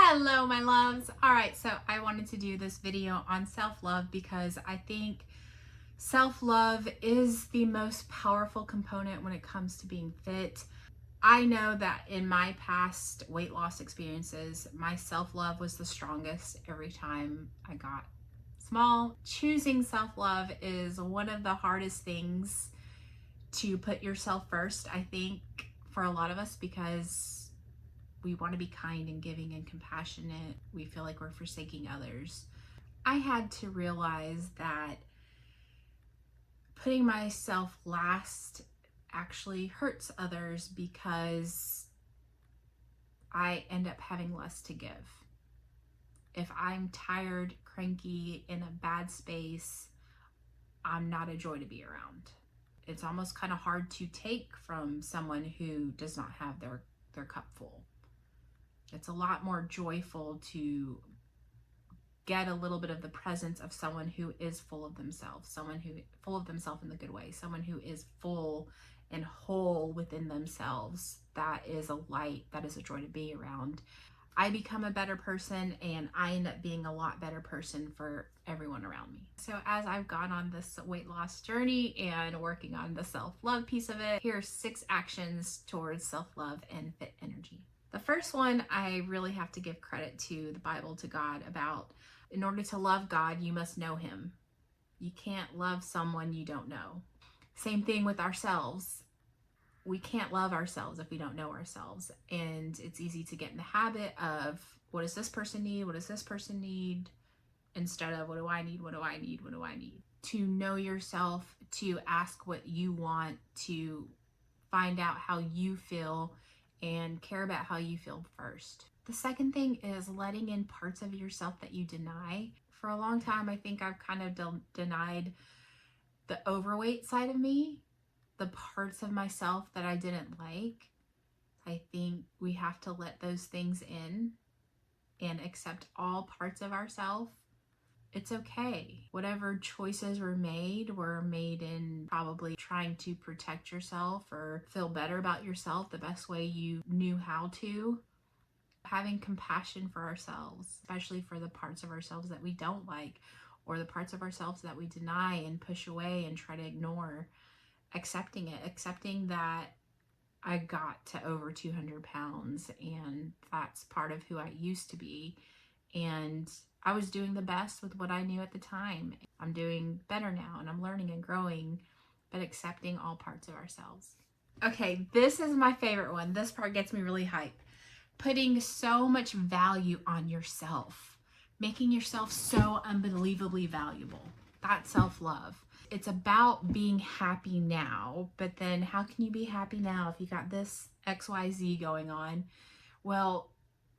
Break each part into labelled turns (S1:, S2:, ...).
S1: Hello, my loves. All right, so I wanted to do this video on self-love because I think self-love is the most powerful component when it comes to being fit. I know that in my past weight loss experiences, my self-love was the strongest every time I got small. Choosing self-love is one of the hardest things to put yourself first, I think, for a lot of us, because we want to be kind and giving and compassionate. We feel like we're forsaking others. I had to realize that putting myself last actually hurts others because I end up having less to give. If I'm tired, cranky, in a bad space, I'm not a joy to be around. It's almost kind of hard to take from someone who does not have their cup full. It's a lot more joyful to get a little bit of the presence of someone who is full of themselves, someone who full of themselves in the good way, someone who is full and whole within themselves. That is a light, that is a joy to be around. I become a better person and I end up being a lot better person for everyone around me. So as I've gone on this weight loss journey and working on the self-love piece of it, here are 6 actions towards self-love and fit energy. The first one, I really have to give credit to the Bible, to God, about in order to love God, you must know him. You can't love someone you don't know. Same thing with ourselves. We can't love ourselves if we don't know ourselves. And it's easy to get in the habit of, what does this person need? What does this person need? Instead of, what do I need? What do I need? What do I need? To know yourself, to ask what you want, to find out how you feel, and care about how you feel first. The second thing is letting in parts of yourself that you deny. For a long time, I think I've kind of denied the overweight side of me, the parts of myself that I didn't like. I think we have to let those things in and accept all parts of ourselves. It's okay. Whatever choices were made in probably trying to protect yourself or feel better about yourself the best way you knew how to. Having compassion for ourselves, especially for the parts of ourselves that we don't like, or the parts of ourselves that we deny and push away and try to ignore. Accepting it, accepting that I got to over 200 pounds and that's part of who I used to be. And I was doing the best with what I knew at the time. I'm doing better now and I'm learning and growing, but accepting all parts of ourselves. Okay, this is my favorite one. This part gets me really hyped. Putting so much value on yourself, making yourself so unbelievably valuable. That's self-love. It's about being happy now, but then how can you be happy now if you got this XYZ going on? Well,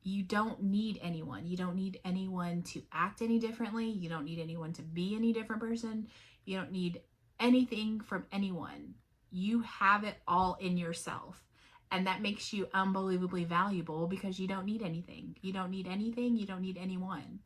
S1: you don't need anyone. You don't need anyone to act any differently. You don't need anyone to be any different person. You don't need anything from anyone. You have it all in yourself. And that makes you unbelievably valuable because you don't need anything. You don't need anything. You don't need anyone.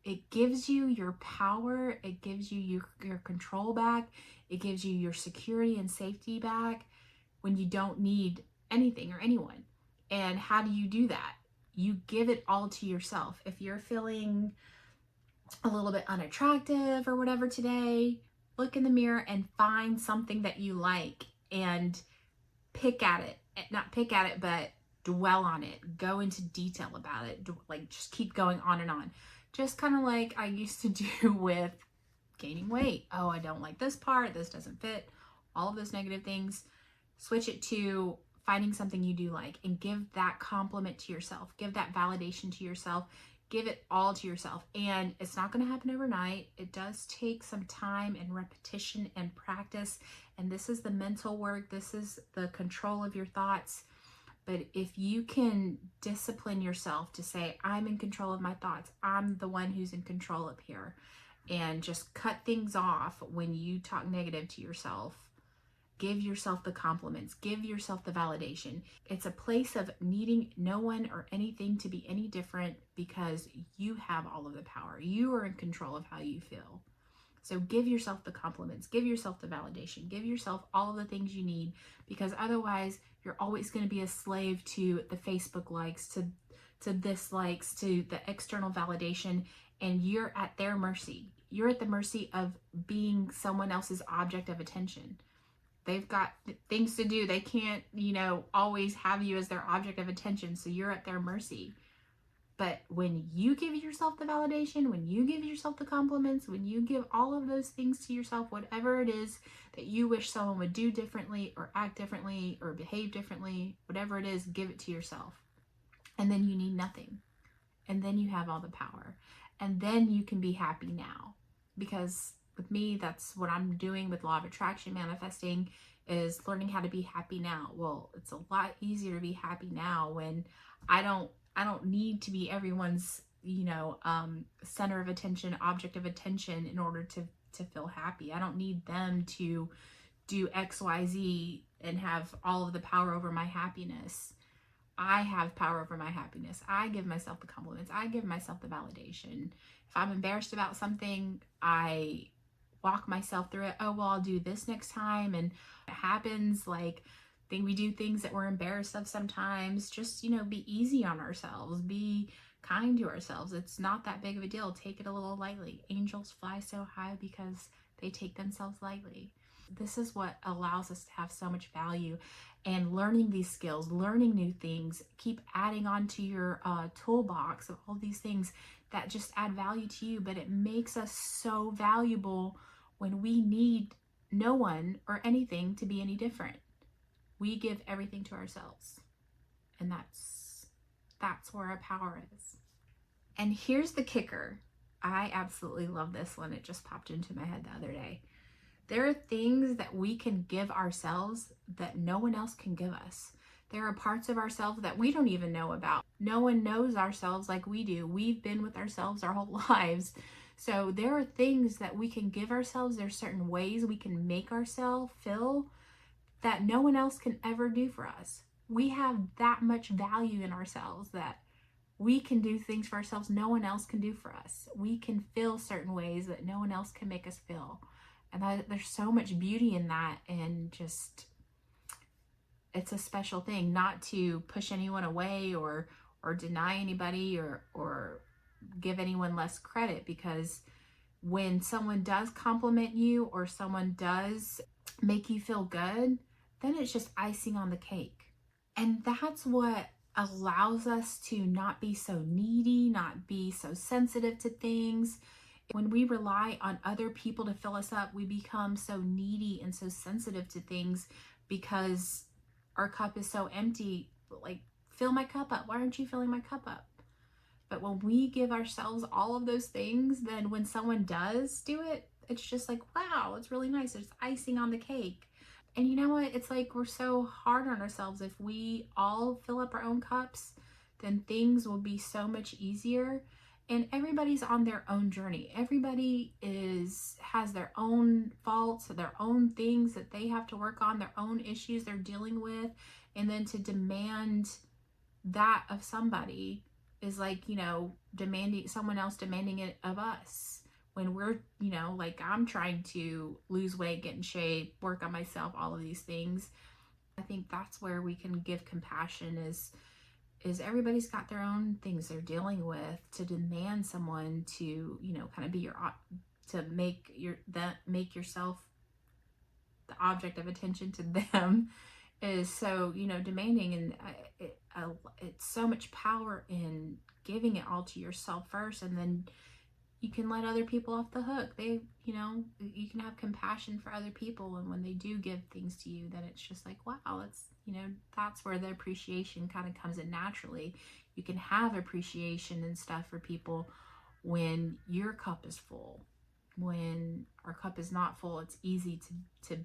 S1: It gives you your power. It gives you your control back. It gives you your security and safety back when you don't need anything or anyone. And how do you do that? You give it all to yourself. If you're feeling a little bit unattractive or whatever today, look in the mirror and find something that you like and pick at it. Not pick at it, but dwell on it. Go into detail about it. Like, just keep going on and on. Just kind of like I used to do with gaining weight. Oh, I don't like this part. This doesn't fit. All of those negative things. Switch it to finding something you do like and give that compliment to yourself. Give that validation to yourself. Give it all to yourself. And it's not going to happen overnight. It does take some time and repetition and practice. And this is the mental work. This is the control of your thoughts. But if you can discipline yourself to say, I'm in control of my thoughts. I'm the one who's in control up here. And just cut things off when you talk negative to yourself. Give yourself the compliments. Give yourself the validation. It's a place of needing no one or anything to be any different because you have all of the power. You are in control of how you feel. So give yourself the compliments. Give yourself the validation. Give yourself all of the things you need, because otherwise you're always going to be a slave to the Facebook likes, to to dislikes, to the external validation, and you're at their mercy. You're at the mercy of being someone else's object of attention. They've got things to do. They can't, always have you as their object of attention. So you're at their mercy. But when you give yourself the validation, when you give yourself the compliments, when you give all of those things to yourself, whatever it is that you wish someone would do differently or act differently or behave differently, whatever it is, give it to yourself. And then you need nothing. And then you have all the power. And then you can be happy now. Because with me, that's what I'm doing with law of attraction manifesting, is learning how to be happy now. Well, it's a lot easier to be happy now when I don't need to be everyone's, center of attention, object of attention in order to feel happy. I don't need them to do X, Y, Z and have all of the power over my happiness. I have power over my happiness. I give myself the compliments. I give myself the validation. If I'm embarrassed about something, I walk myself through it. Oh, well, I'll do this next time. And it happens. Like, we do things that we're embarrassed of sometimes. Just, be easy on ourselves. Be kind to ourselves. It's not that big of a deal. Take it a little lightly. Angels fly so high because they take themselves lightly. This is what allows us to have so much value. And learning these skills, learning new things, keep adding on to your toolbox of all these things that just add value to you. But it makes us so valuable when we need no one or anything to be any different. We give everything to ourselves. And that's where our power is. And here's the kicker. I absolutely love this one. It just popped into my head the other day. There are things that we can give ourselves that no one else can give us. There are parts of ourselves that we don't even know about. No one knows ourselves like we do. We've been with ourselves our whole lives. So there are things that we can give ourselves. There's certain ways we can make ourselves feel that no one else can ever do for us. We have that much value in ourselves that we can do things for ourselves no one else can do for us. We can feel certain ways that no one else can make us feel. And there's so much beauty in that, and just, it's a special thing. Not to push anyone away or deny anybody or give anyone less credit, because when someone does compliment you or someone does make you feel good, then it's just icing on the cake. And that's what allows us to not be so needy, not be so sensitive to things. When we rely on other people to fill us up, we become so needy and so sensitive to things because our cup is so empty. Like, fill my cup up. Why aren't you filling my cup up? But when we give ourselves all of those things, then when someone does do it, it's just like, wow, it's really nice. It's icing on the cake. And you know what? It's like we're so hard on ourselves. If we all fill up our own cups, then things will be so much easier. And everybody's on their own journey. Everybody has their own faults, their own things that they have to work on, their own issues they're dealing with. And then to demand that of somebody is like, demanding someone else demanding it of us. When we're, like, I'm trying to lose weight, get in shape, work on myself, all of these things. I think that's where we can give compassion is everybody's got their own things they're dealing with. To demand someone to, kind of be to make yourself the object of attention to them is so, demanding. And it's so much power in giving it all to yourself first, and then you can let other people off the hook. You can have compassion for other people, and when they do give things to you, then it's just like, wow, that's where the appreciation kind of comes in naturally. You can have appreciation and stuff for people when your cup is full. When our cup is not full, it's easy to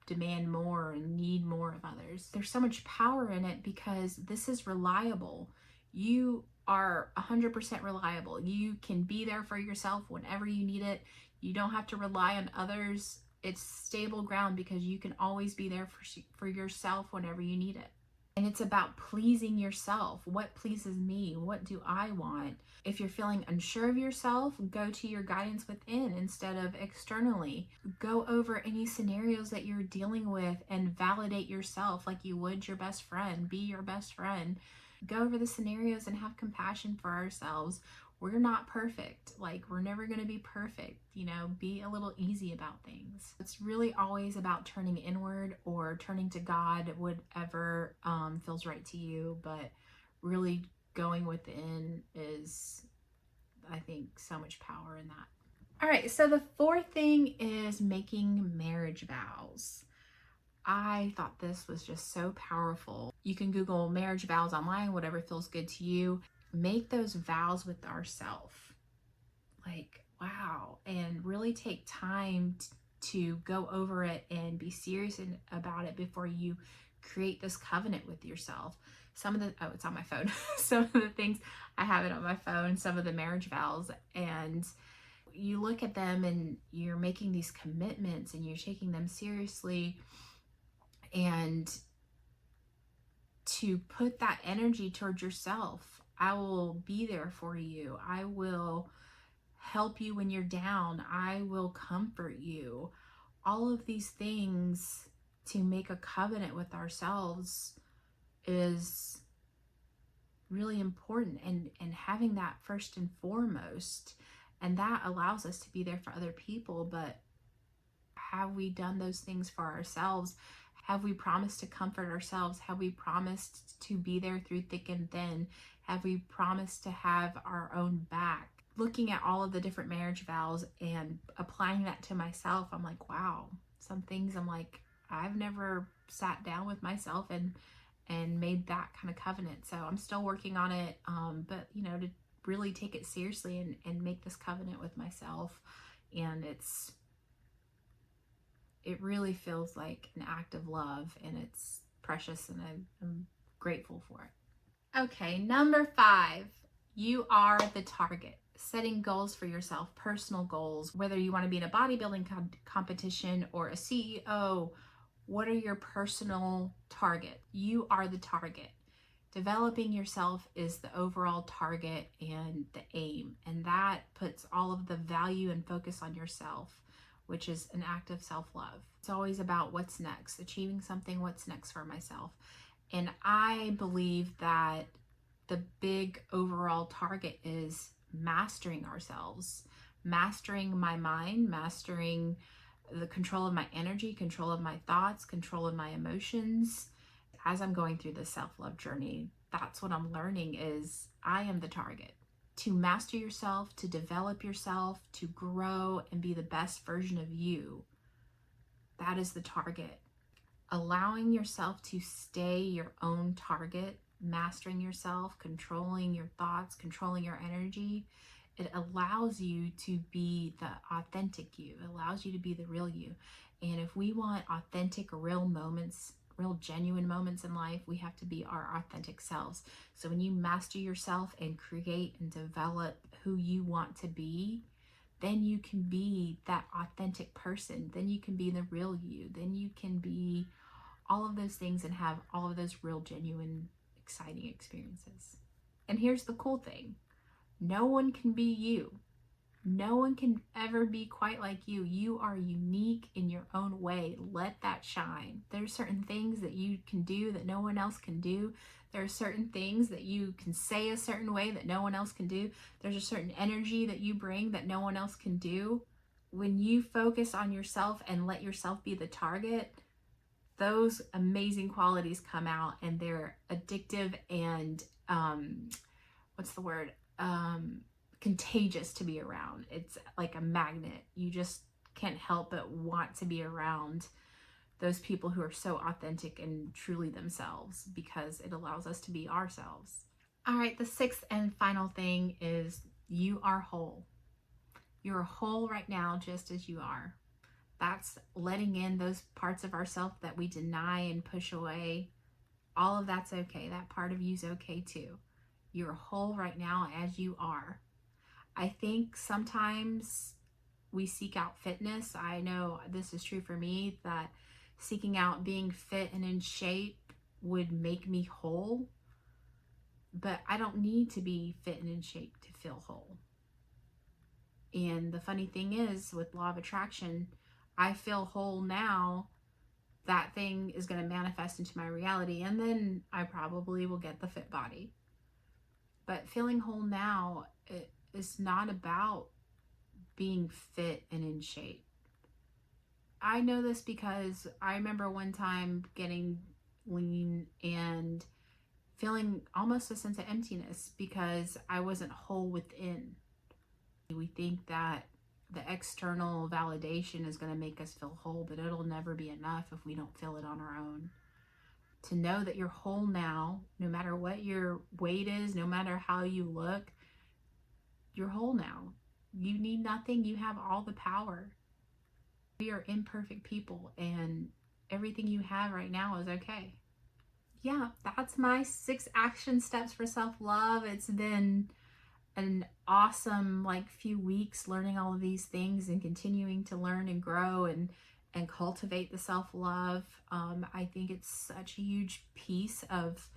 S1: demand more and need more of others. There's so much power in it because this is reliable. You are 100% reliable. You can be there for yourself whenever you need it. You don't have to rely on others. It's stable ground because you can always be there for yourself whenever you need it. And it's about pleasing yourself. What pleases me? What do I want? If you're feeling unsure of yourself, go to your guidance within instead of externally. Go over any scenarios that you're dealing with and validate yourself like you would your best friend. Be your best friend. Go over the scenarios and have compassion for ourselves. We're not perfect. Like, we're never going to be perfect. You know, be a little easy about things. It's really always about turning inward or turning to God, whatever feels right to you. But really going within is, I think, so much power in that. All right, so the fourth thing is making marriage vows. I thought this was just so powerful. You can Google marriage vows online, whatever feels good to you. Make those vows with ourself. Like, wow. And really take time to go over it and be serious about it before you create this covenant with yourself. Some of the, oh, it's on my phone. Some of the things, I have it on my phone, some of the marriage vows, and you look at them and you're making these commitments and you're taking them seriously. And to put that energy towards yourself, I will be there for you. I will help you when you're down. I will comfort you. All of these things to make a covenant with ourselves is really important, and having that first and foremost, and that allows us to be there for other people. But have we done those things for ourselves? Have we promised to comfort ourselves? Have we promised to be there through thick and thin? Have we promised to have our own back? Looking at all of the different marriage vows and applying that to myself, I'm like, wow, some things I'm like, I've never sat down with myself and made that kind of covenant. So I'm still working on it. But you know, to really take it seriously and make this covenant with myself. And it really feels like an act of love, and it's precious, and I'm grateful for it. Okay, number 5, you are the target. Setting goals for yourself, personal goals, whether you want to be in a bodybuilding competition or a CEO, what are your personal target? You are the target. Developing yourself is the overall target and the aim, and that puts all of the value and focus on yourself, which is an act of self-love. It's always about what's next, achieving something, what's next for myself. And I believe that the big overall target is mastering ourselves, mastering my mind, mastering the control of my energy, control of my thoughts, control of my emotions. As I'm going through this self-love journey, that's what I'm learning is I am the target. To master yourself, to develop yourself, to grow and be the best version of you, that is the target. Allowing yourself to stay your own target, mastering yourself, controlling your thoughts, controlling your energy, it allows you to be the authentic you. It allows you to be the real you. And if we want authentic, real moments, real genuine moments in life, we have to be our authentic selves. So when you master yourself and create and develop who you want to be, then you can be that authentic person. Then you can be the real you. Then you can be all of those things and have all of those real, genuine, exciting experiences. And here's the cool thing. No one can be you. No one can ever be quite like you. You are unique in your own way. Let that shine. There's certain things that you can do that no one else can do. There are certain things that you can say a certain way that no one else can do. There's a certain energy that you bring that no one else can do. When you focus on yourself and let yourself be the target, those amazing qualities come out, and they're addictive and what's the word? Contagious to be around. It's like a magnet. You just can't help but want to be around those people who are so authentic and truly themselves, because it allows us to be ourselves. All right, the 6th and final thing is you are whole. You're whole right now just as you are. That's letting in those parts of ourselves that we deny and push away. All of that's okay. That part of you's okay too. You're whole right now as you are. I think sometimes we seek out fitness. I know this is true for me, that seeking out being fit and in shape would make me whole. But I don't need to be fit and in shape to feel whole. And the funny thing is, with law of attraction, I feel whole now that thing is going to manifest into my reality, and then I probably will get the fit body. But feeling whole now, it is not about being fit and in shape. I know this because I remember one time getting lean and feeling almost a sense of emptiness because I wasn't whole within. We think that the external validation is going to make us feel whole, but it'll never be enough if we don't feel it on our own. To know that you're whole now, no matter what your weight is, no matter how you look, you're whole now. You need nothing. You have all the power. We are imperfect people, and everything you have right now is okay. Yeah, that's my 6 action steps for self-love. It's been an awesome few weeks learning all of these things and continuing to learn and grow and cultivate the self-love. I think it's such a huge piece of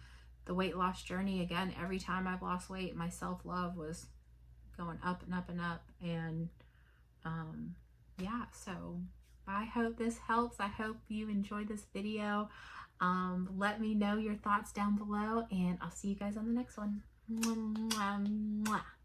S1: the weight loss journey. Again, every time I've lost weight, my self-love was going up and up and up. And yeah, so I hope this helps. I hope you enjoyed this video. Let me know your thoughts down below, and I'll see you guys on the next one. Mwah, mwah, mwah.